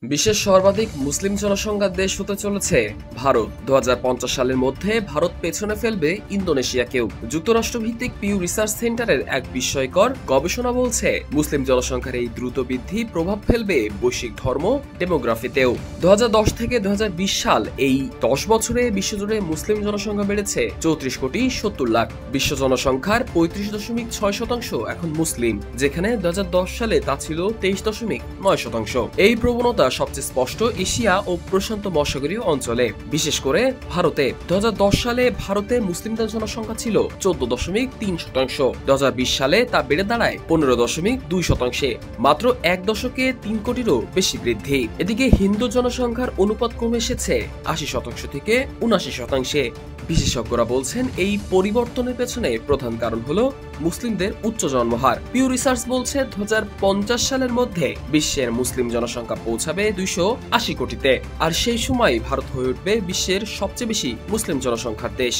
বিশ্বের সর্বাধিক মুসলিম জনসংখ্যার দেশ হতে চলেছে ভারত। 2050 সালের মধ্যে ভারত পেছনে ফেলবে ইন্দোনেশিয়াকেও। যুক্তরাষ্ট্রভিত্তিক পিউ রিসার্চ সেন্টারের এক বিস্ময়কর গবেষণা বলছে, মুসলিম জনসংখ্যার এই দ্রুত বৃদ্ধি প্রভাব ফেলবে বৈশ্বিক ধর্ম ডেমোগ্রাফিতেও। 2010 থেকে 2020 সাল, এই 10 বছরে বিশ্বজুড়ে মুসলিম জনসংখ্যা বেড়েছে 34,70,00,000। বিশ্ব জনসংখ্যার 35.6% এখন মুসলিম, যেখানে 2010 সালে তা ছিল 23.9%। এই প্রবণতা সবচেয়ে স্পষ্ট এশিয়া ও প্রশান্ত মহাসাগরীয় অঞ্চলে, বিশেষ করে ভারতে। 2010 সালে ভারতে মুসলিমদের জনসংখ্যা ছিল 14.3%। 2020 সালে তা বেড়ে দাঁড়ায় 15.2%। মাত্র এক দশকে 3 কোটিরও বেশি বৃদ্ধি। এদিকে হিন্দু জনসংখ্যার অনুপাত কমে এসেছে 80% থেকে 79%। বিশেষজ্ঞরা বলছেন, এই পরিবর্তনের পেছনে প্রধান কারণ হলো মুসলিমদের উচ্চ জন্মহার। পিউ রিসার্চ বলছে, 2050 সালের মধ্যে বিশ্বের মুসলিম জনসংখ্যা পৌঁছাবে 280 কোটিতে, আর সেই সময় ভারত হয়ে উঠবে বিশ্বের সবচেয়ে বেশি মুসলিম জনসংখ্যার দেশ।